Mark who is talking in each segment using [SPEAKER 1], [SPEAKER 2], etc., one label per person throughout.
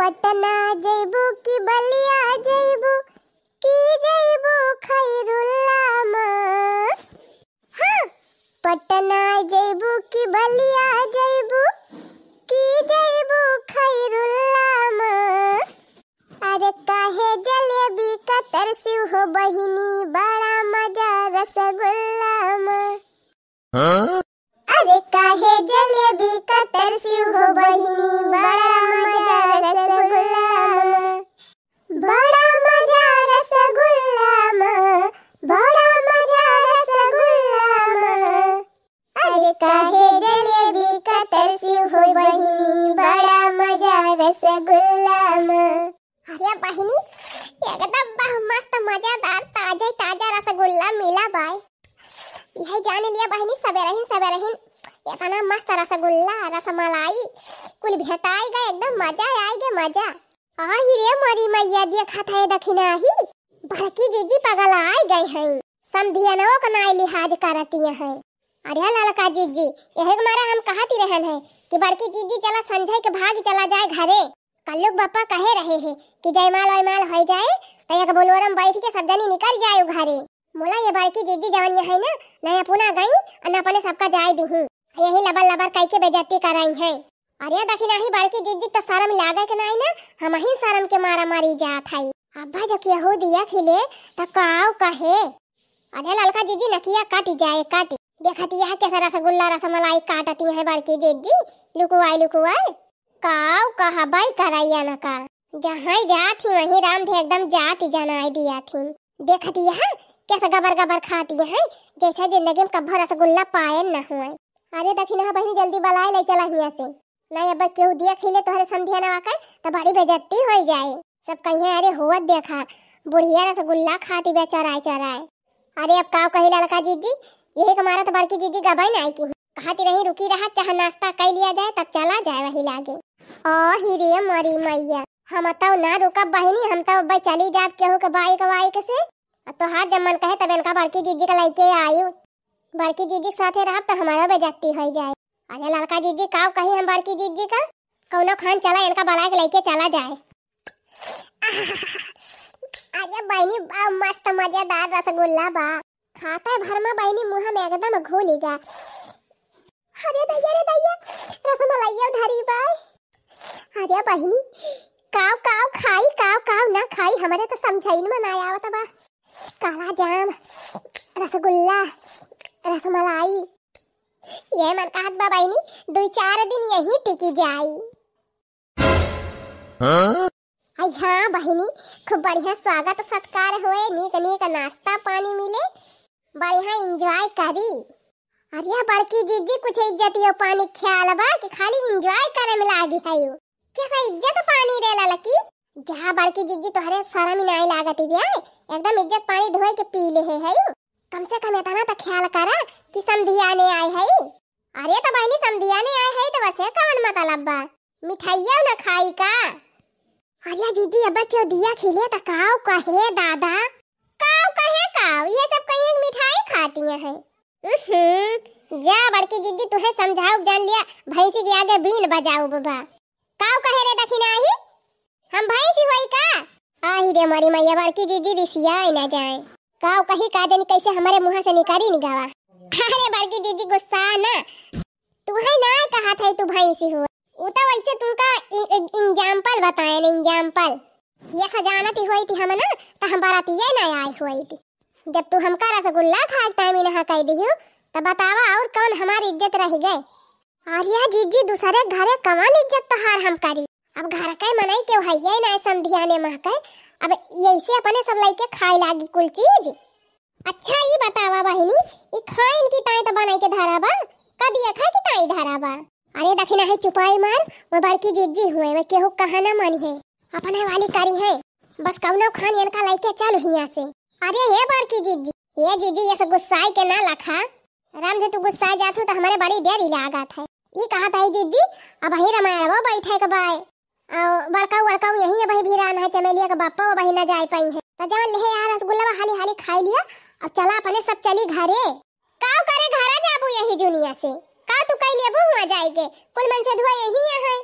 [SPEAKER 1] पटना जइबू की बलिया जइबू की जइबू खैरुल्ला माँ। हाँ, पटना जइबू की बलिया जइबू की जइबू खैरुल्ला माँ। अरे काहे जलेबी का तरसी हो बहिनी, बड़ा मजा रसगुल्ला माँ। हाँ? अरे काहे जलेबी का तरसी हो बहिनी, बड़ा मजा रसगुल्ला माँ। बड़ा मजा रसगुल्ला माँ, बड़ा मजा रसगुल्ला माँ। अरे काहे जलेबी का तरसी हो बहिनी, बड़ा मजा रसगुल्ला माँ। अरे बहिनी एकदम मस्त मजेदार ताजा ताजा रसगुल्ला मिला बाय। यह जान लिया बहिनी सबेरहिन इतना मस्त रसगुल्ला रसमलाई कुल भेटाई गए, एकदम मजा आई गए मजा। आही रे मरी मैया देखा था दखिना ही बड़की जीजी पगल आई गई हैं, समधियनों का नाई लिहाज करती हैं। अरे ललका जीजी यही मारे हम कहती रहन है कि बड़की जीजी चला संजय के भाग चला जाए घरे। कल लोग पापा कहे रहे हैं कि जयमाल वयमाल हो जाए तो एक बोलवरम बैठ के सब जनी निकल जाए घरे। मोला ये बड़की जीजी जवन है ना नया पुना गई और अपने सबका जाए दी यही लबर लबर कई के बेइज्जती कराई है। अरे दखिना ही बड़की जीजी तो शर्म लागे के नहीं ना, हम ही शर्म के मारा मारी जात है। अब्बा जब यहो दिया खिले तो काव कहे अरे ललका जीजी नकिया काटी जाए काटी देखती है कैसा रसगुल्ला रसमलाई काटती है बड़की जीजी। लुकुआई काव कहा बाई कराइया न का जहाँ जात ही वहीं राम थे एकदम जात ही जनाई दिया थी। देखती है कैसा गबर गबर खाती है जैसा जिंदगी में कभी रसगुल्ला पाए न हुए। अरे दखिना बहनी जल्दी बलाए ले चला हिया से नहीं अब केहू दिया खिले तोहरे समधिया न आकर तो बड़ी बेइज्जती हो जाए। सब कहिए अरे हुआ देखा बुढ़िया रसगुल्ला खाती बेचराए चराए। अरे अब काव कही ललका जीजी यही हमारा तो बड़की जीजी गबाई नहीं की कहती रही रुकी रहा चाहे नाश्ता कर लिया जाए तब चला जाए वही लागे। ही रे मरी मैया हम तो ना रुकब बहनी, हम तो अब चली जाब केहू के बाइक से तो हाथ जब मन कहे तब इनका बड़की जीजी का लेके आयु। बड़की जीजी के साथे रहब तो हमारा बेइज्जती हो जाए। अरे लड़का जीजी काव कही हम बड़की जीजी का कौनो खान चला इनका बला के लेके चला जाए। अरे बहनी मस्त मजेदार रसगुल्ला बा खाता भर में बहनी मुँह में एकदम घोलेगा। अरे दैया रसमलाइया धरी बा। अरे बहनी काव खाई ना खाई हमारे तो समझाई में ना आवत बा। काला जाम रसगुल्ला रसमलाई ये मन कहत बा बहनी 2-4 दिन यही टिकी जाई। हाँ बहनी खूब बढ़िया स्वागत सत्कार हुए, नीक नाश्ता पानी मिले, बढ़िया एंजॉय करी। अरे बड़की जीजी कुछ इज्जत पानी ख्याल बा कि खाली एंजॉय करे में लागी है यू कैसा इज्जत पानी रे ललकी। जहाँ बड़की जीजी तोहरे शर्म नहीं लागती बिया एकदम इज्जत पानी धोए के पी ले है यू। कम से कम इतना तो ख्याल करा कि समधिया ने आए है। अरे तो बहनी समधिया ने आए है तो बसे कौन मतलब बा मिठाइया न खाई का। अरे जीजी अब क्यों दिया खिले तो काव कहे दादा काव ये सब कहीं मिठाई खाती हैं। जा बड़की जीजी तुहे समझाओ जान लिया भैंसी के आगे बीन बजाओ बाबा। काव कहे रे दखिना ही हम भैंसी होई का। आही रे मरी मैया बड़की जीजी दिसिया न जाए काव कही का जानी कैसे हमारे मुंह से निकारी निगावा। अरे बड़की जीजी गुस्सा ना तुहे ना कहा था तू भैंसी हो वो तो वैसे तुमका एग्जांपल बताया ना एग्जांपल ये खजानती हुई थी हम ना तो हम बारातिया ना आई हुई थी। जब तू हमका रसगुल्ला खाता है मीना कह दी हो तो बतावा और कौन हमारी इज्जत रह गए। आर्या जीजी दूसरे घरे कौन इज्जत तो हार हम करी। अब घर के मनाई क्यों है ये ना समधिया ने मह के अब यैसे अपने सब लइके खाए लागी कुल चीज। अच्छा ये बतावा बहिनी ये खाइन की ताई तो बनाई के धारा बा कदिया खा की ताई धारा बा। अरे दखिना है चुपाई मार मैं बड़की जीजी हुए मैं केहू कहा ना मानी है अपने वाली करी है बस कौनो खान इनका लेके चल हिया से। अरे ये बड़की जीजी ये जीजी ये सब गुस्साई के ना लखा राम जे तू गुस्सा जाथू तो हमारे बड़ी देरी लागत है। ये कहा था जीजी अब ही रमाया वो बैठे के बाय बड़का यही भाई भीरान है चमेलिया का बापा वो बही ना जाए पाई है तो जब ले यार रसगुल्ला हाली हाली खाई लिया अब चला अपने सब चली घरे। काव करे घरा जाबू यही दुनिया से का तू कई लेबू हुआ जाएगे कुल मन से धुआ यही है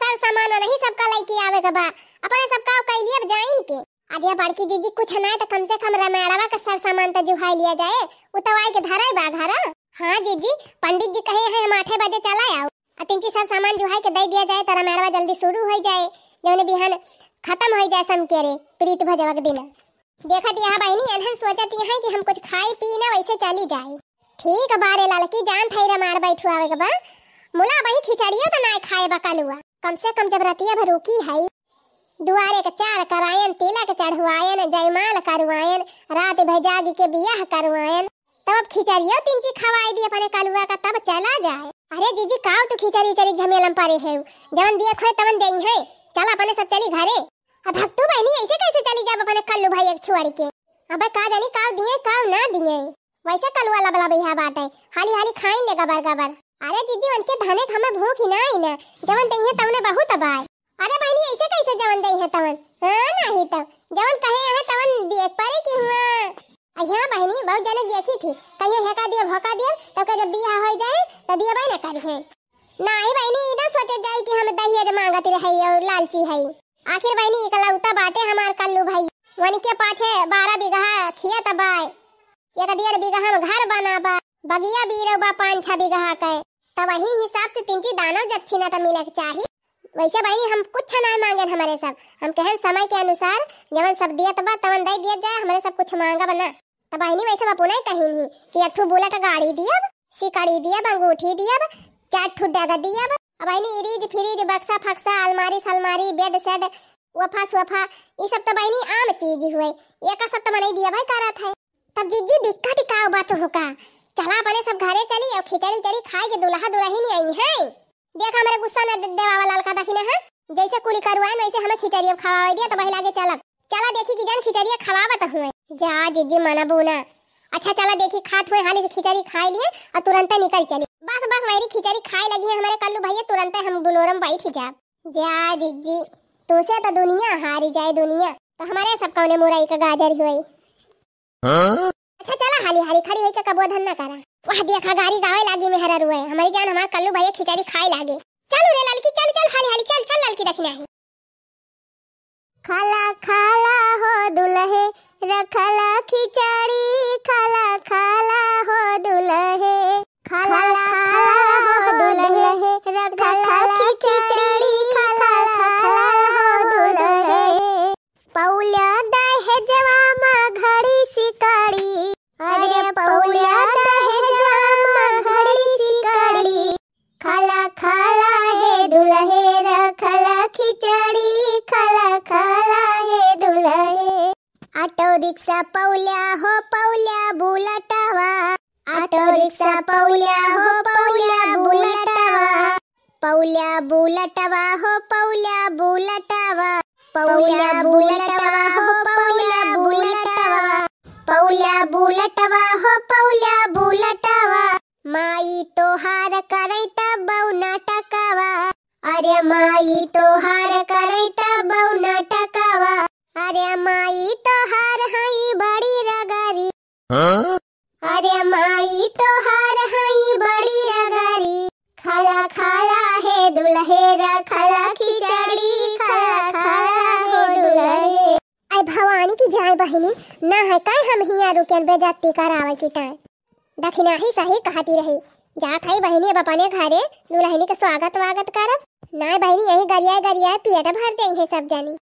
[SPEAKER 1] सर सामान नहीं सबका लेके आवे के बा, अपने सबका कैलिए अब जाइन के। आज ये बड़की जीजी कुछ ना तो कम से कम रमेड़वा का सर सामान तो जुहाई लिया जाए, उतवाई के धराई बा घरा। हां जीजी, पंडित जी कहे हैं हम 8 बजे चला आओ, अतिंची सर सामान जुहाई के दे दिया जाए तो रमेड़वा जल्दी शुरू हो जाए, जौन बिहान खत्म हो जाए सम के रे प्रीत भजवा के दिन। देखत यहां बहनी अनहन सोचत है कि हम कुछ खाई पी ना वैसे चली जाए। ठीक बारे लड़की जान थई रमाड़ बैठू आवे के बा, मुला वही खिचड़िया तो ना खाए बकलुआ, कम से कम जब रतिया भर रुकी है। दुआरे के चार करायन, तिलक चढ़वायन, जयमाल करवायन, रात भर जागी के बियाह करवायन, तब खिचड़िया 3 चीज खवाई दी अपने कलुआ का, तब चला जाए। अरे जीजी काव तू खिचड़ी उचड़ी झमेलम पारे है, जवन दिए खोए तवन देई है, चल अपने सब चली घरे। अब भक्तू बहनी ऐसे कैसे चली जाब अपने कल्लू भाई एक छोड़ के, अब का जानी काव दिए काव ना दिए, वैसे कलुआ लबला बिहा बाटे, हाली हाली खाई ले गबर गबर। अरे जीजी उनके धने हमें भूख ही ना आई ना, जवन दई है तवने बहुत अबाय। अरे बहनी ऐसे कैसे जवन दई है तवन, हां नहीं तब जवन कहे है तवन देख पारे कि हुआ। अहिया बहनी बहुत जने देखी थी, कहिए हेका दिए भोका दिए तब के जब बियाह हो जाए त दिए भाई ना करी है। नहीं बहनी इधर सोचे जाए कि हम दहेज मांगत रहे और लालची है। आखिर बहनी इकलौता बाटे हमार कल्लू भाई, वन के पाछे 12 बीघा खेत बाय, 1.5 बीघा हम घर बनाबा, बगिया बीरबा 5-6 बीघा के, तब वही हिसाब से 3 दानव जत्थी ना त मिले के चाहिए। वैसे बहनी हम कुछ ना मांगे हमारे सब, हम कहन समय के अनुसार जवन सब दिया तब तवन दे दिया जाए, हमारे सब कुछ मांगा बना। तब बहनी वैसे बापू नहीं कहिन कि एक ठो बुलेट गाड़ी दियब, सिकड़ी दियब, अंगूठी दियब, 4 ठो डगा दियब, अब बहनी इरीज फ्रीज बक्सा फक्सा अलमारी सलमारी बेड सेट वफा सोफा ये सब तो बहनी आम चीज हुए, एक सब तो मने दिया भाई करत है। तब जीजी दिक्कत का बात होका, चला अपने सब घरे चली और खिचड़ी चड़ी खाए के दुल्हा दुल्हन आई है। देख हमारे गुस्सा न देवा वाला लड़का दखिने है, जैसे कुली करवाए वैसे हमें खिचड़िया खवावे दिया तो बहिला के चलब, चला देखी कि जान खिचड़िया खवावत हुए। जा जीजी मना बोना, अच्छा चला देखी खात हुए, हाली से खिचड़ी खाई लिए और तुरंत निकल चली। बस बस वही खिचड़ी खाए लगी है हमारे कल्लू भैया, तुरंत हम बुलोरम बैठ जा। जा जीजी तुसे तो दुनिया हारी जाए दुनिया, तो हमारे सब कौने मुरई का गाजर हुई। अच्छा चला हाली हाली खड़ी होई के कबो धन ना करा, वह देखा गाड़ी गावे लागी में हरा रुए, हमारी जान हमार कल्लू भैया खिचड़ी खाए लागे। चल रे ललकी चल चल हाली हाली चल चल ललकी देखना है। खाला खाला हो दुल्हे रखला खिचड़ी, खाला खाला हो दुल्हे, खाला खाला हो दुल्हे रखला खिचड़ी, खाला खाला हो दुल्हे। पौलिया दहेजवा मां घड़ी सिकड़ी, अरे पौलिया दहेजवा घड़ी सिकड़ी, खाला खाला है दुल्हे रखला खिचड़ी, खाला खाला है दुल्हे। ऑटो रिक्शा पौलिया हो पौलिया बुलटवा, ऑटो रिक्शा पौलिया हो पौलिया बुलटवा, पौलिया बुलटवा हो पौलिया बुलटवा, पौलिया बुलटवा हो पौलिया बुलटवा, पौलिया बुलटवा हो पौलिया बुलटवा। माई तोहार करैता बौना टकावा, अरे माई तोहार करैता बौना टकावा, अरे माई तोहार हई बड़ी रगारी, अरे माई तोहार हई बड़ी रगारी, खाला खाला है दुल्हे रखला खिचड़ी, खाला खाला है दुल्हे। आई भवानी की जाय बहिनी ना है काय हम हिया रुकेन बेजती करावे की ता दखिना ही सही कहती रही, जात है बहिनी अब अपने घरे दुल्हनी का स्वागत वागत करब, ना बहिनी यही गरिया गरिया पेट भर दे है सब जानी।